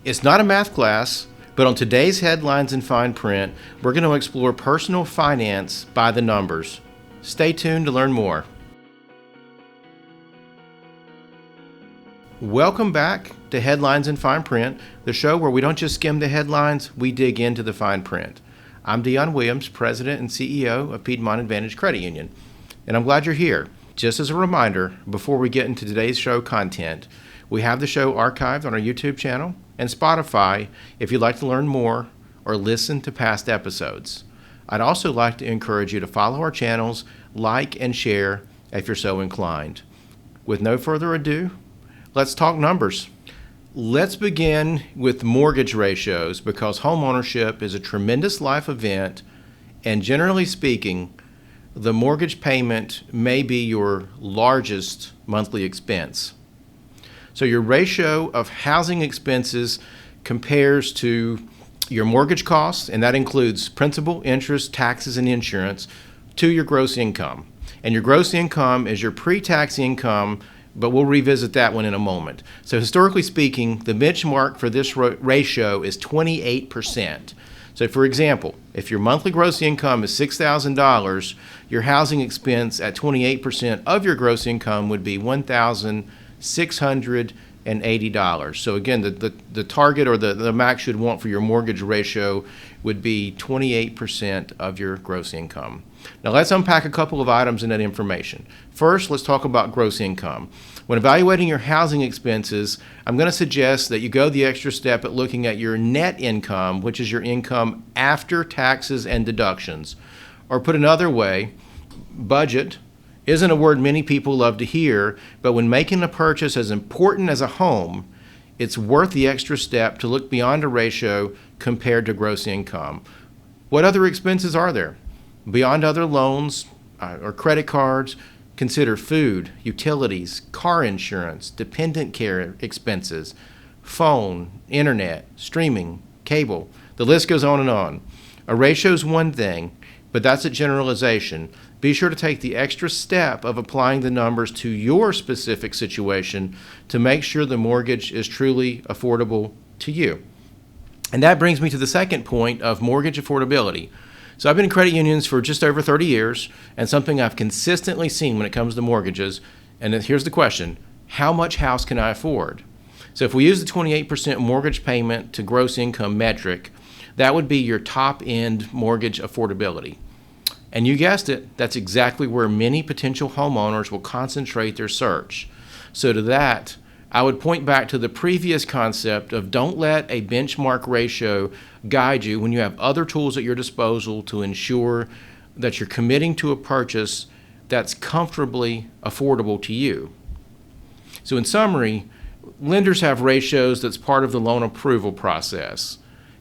It's not a math class, but on today's headlines and fine print, we're going to explore personal finance by the numbers. Stay tuned to learn more. Welcome back to Headlines and Fine Print, the show where we don't just skim the headlines, we dig into the fine print. I'm Dion Williams, President and CEO of Piedmont Advantage Credit Union, and I'm glad you're here. Just as a reminder, before we get into today's show content, we have the show archived on our YouTube channel and Spotify if you'd like to learn more or listen to past episodes. I'd also like to encourage you to follow our channels, like and share if you're so inclined. With no further ado, let's talk numbers. Let's begin with mortgage ratios because homeownership is a tremendous life event, and generally speaking, the mortgage payment may be your largest monthly expense. So your ratio of housing expenses compares to your mortgage costs, and that includes principal, interest, taxes, and insurance, to your gross income. And your gross income is your pre-tax income, but we'll revisit that one in a moment. So historically speaking, the benchmark for this ratio is 28%. So for example, if your monthly gross income is $6,000, your housing expense at 28% of your gross income would be $1,680. So again, the target or the max you'd want for your mortgage ratio would be 28% of your gross income. Now let's unpack a couple of items in that information. First, let's talk about gross income. When evaluating your housing expenses, I'm going to suggest that you go the extra step at looking at your net income, which is your income after taxes and deductions. Or put another way, budget isn't a word many people love to hear, but when making a purchase as important as a home, it's worth the extra step to look beyond a ratio compared to gross income. What other expenses are there? Beyond other loans or credit cards, consider food, utilities, car insurance, dependent care expenses, phone, internet, streaming, cable. The list goes on and on. A ratio is one thing, but that's a generalization. Be sure to take the extra step of applying the numbers to your specific situation to make sure the mortgage is truly affordable to you. And that brings me to the second point of mortgage affordability. So I've been in credit unions for just over 30 years, and something I've consistently seen when it comes to mortgages, and here's the question: how much house can I afford? So if we use the 28% mortgage payment to gross income metric, that would be your top-end mortgage affordability. And you guessed it, that's exactly where many potential homeowners will concentrate their search. So to that, I would point back to the previous concept of don't let a benchmark ratio guide you when you have other tools at your disposal to ensure that you're committing to a purchase that's comfortably affordable to you. So in summary, lenders have ratios that's part of the loan approval process.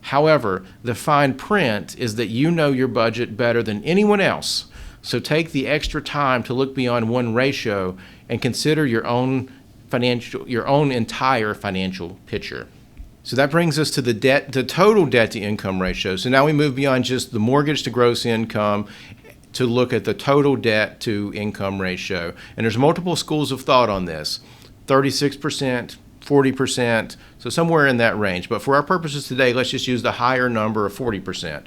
However, the fine print is that you know your budget better than anyone else. So take the extra time to look beyond one ratio and consider your own entire financial picture. So that brings us to the total debt to income ratio. So now we move beyond just the mortgage to gross income to look at the total debt to income ratio. And there's multiple schools of thought on this: 36%, 40%, so somewhere in that range. But for our purposes today, let's just use the higher number of 40%.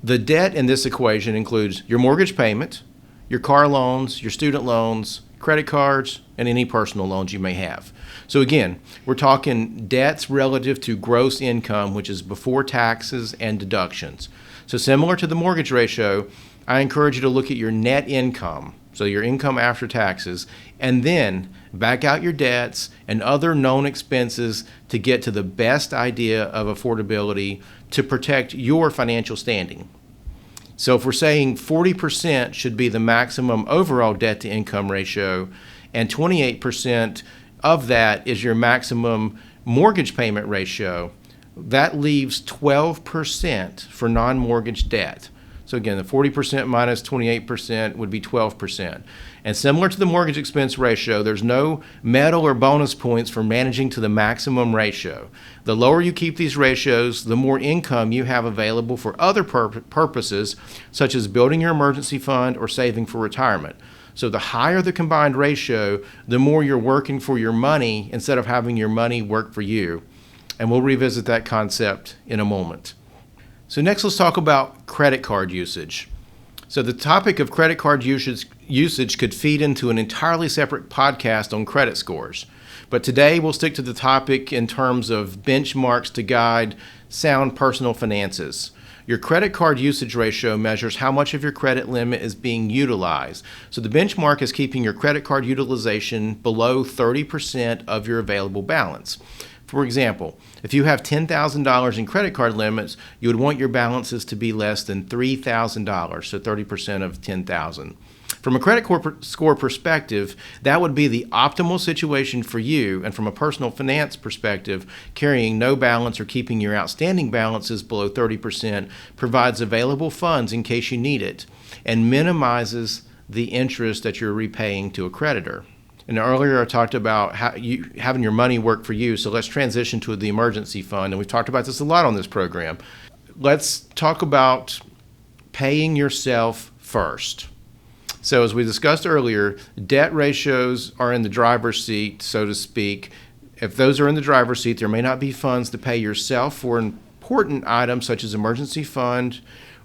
The debt in this equation includes your mortgage payment, your car loans, your student loans, credit cards, and any personal loans you may have. So again, we're talking debts relative to gross income, which is before taxes and deductions. So similar to the mortgage ratio, I encourage you to look at your net income, so your income after taxes, and then back out your debts and other known expenses to get to the best idea of affordability to protect your financial standing. So if we're saying 40% should be the maximum overall debt to income ratio, and 28% of that is your maximum mortgage payment ratio, that leaves 12% for non-mortgage debt. So again, the 40% minus 28% would be 12%. And similar to the mortgage expense ratio, there's no medal or bonus points for managing to the maximum ratio. The lower you keep these ratios, the more income you have available for other purposes, such as building your emergency fund or saving for retirement. So the higher the combined ratio, the more you're working for your money instead of having your money work for you. And we'll revisit that concept in a moment. So next, let's talk about credit card usage. So the topic of credit card usage could feed into an entirely separate podcast on credit scores. But today we'll stick to the topic in terms of benchmarks to guide sound personal finances. Your credit card usage ratio measures how much of your credit limit is being utilized. So the benchmark is keeping your credit card utilization below 30% of your available balance. For example, if you have $10,000 in credit card limits, you would want your balances to be less than $3,000, so 30% of $10,000. From a credit score perspective, that would be the optimal situation for you, and from a personal finance perspective, carrying no balance or keeping your outstanding balances below 30% provides available funds in case you need it and minimizes the interest that you're repaying to a creditor. And earlier I talked about having your money work for you, so let's transition to the emergency fund, and we've talked about this a lot on this program. Let's talk about paying yourself first. So as we discussed earlier, debt ratios are in the driver's seat, so to speak. If those are in the driver's seat, there may not be funds to pay yourself for important items such as emergency fund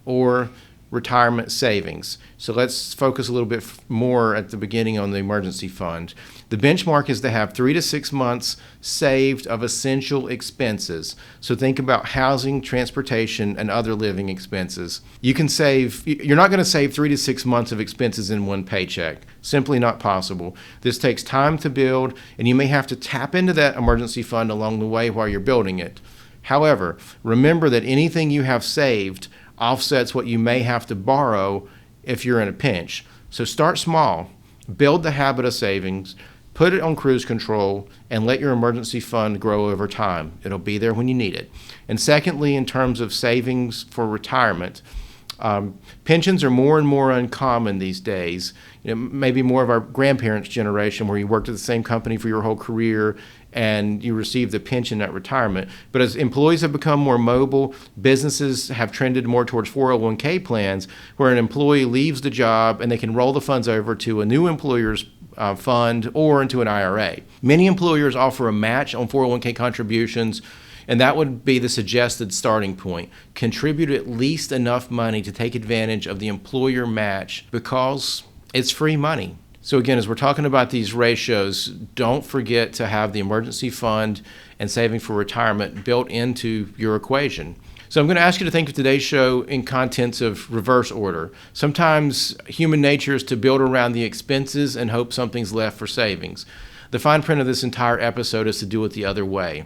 or retirement savings. So let's focus a little bit more at the beginning on the emergency fund. The benchmark is to have 3 to 6 months saved of essential expenses. So think about housing, transportation, and other living expenses. You're not going to save 3 to 6 months of expenses in one paycheck. Simply not possible. This takes time to build, and you may have to tap into that emergency fund along the way while you're building it. However, remember that anything you have saved offsets what you may have to borrow if you're in a pinch. So start small, build the habit of savings, put it on cruise control, and let your emergency fund grow over time. It'll be there when you need it. And secondly, in terms of savings for retirement, pensions are more and more uncommon these days. Maybe more of our grandparents' generation where you worked at the same company for your whole career and you received the pension at retirement. But as employees have become more mobile, businesses have trended more towards 401k plans where an employee leaves the job and they can roll the funds over to a new employer's fund or into an IRA. Many employers offer a match on 401k contributions, and that would be the suggested starting point. Contribute at least enough money to take advantage of the employer match because it's free money. So again, as we're talking about these ratios, don't forget to have the emergency fund and saving for retirement built into your equation. So I'm going to ask you to think of today's show in contents of reverse order. Sometimes human nature is to build around the expenses and hope something's left for savings. The fine print of this entire episode is to do it the other way.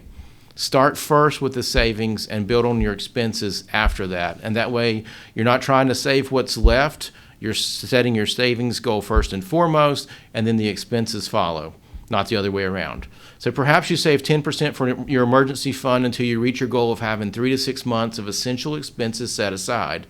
Start first with the savings and build on your expenses after that. And that way you're not trying to save what's left. You're setting your savings goal first and foremost, and then the expenses follow, not the other way around. So perhaps you save 10% for your emergency fund until you reach your goal of having 3 to 6 months of essential expenses set aside.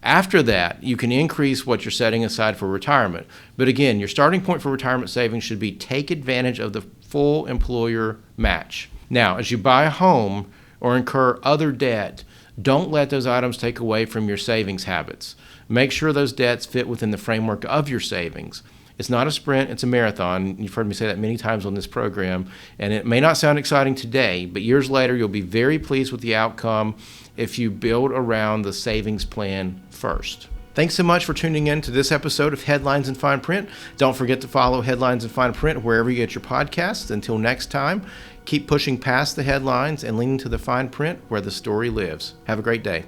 After that, you can increase what you're setting aside for retirement. But again, your starting point for retirement savings should be take advantage of the full employer match. Now, as you buy a home or incur other debt, don't let those items take away from your savings habits. Make sure those debts fit within the framework of your savings. It's not a sprint, it's a marathon. You've heard me say that many times on this program, and it may not sound exciting today, but years later you'll be very pleased with the outcome if you build around the savings plan first. Thanks so much for tuning in to this episode of Headlines in Fine Print. Don't forget to follow Headlines in Fine Print wherever you get your podcasts. Until next time, keep pushing past the headlines and leaning to the fine print where the story lives. Have a great day.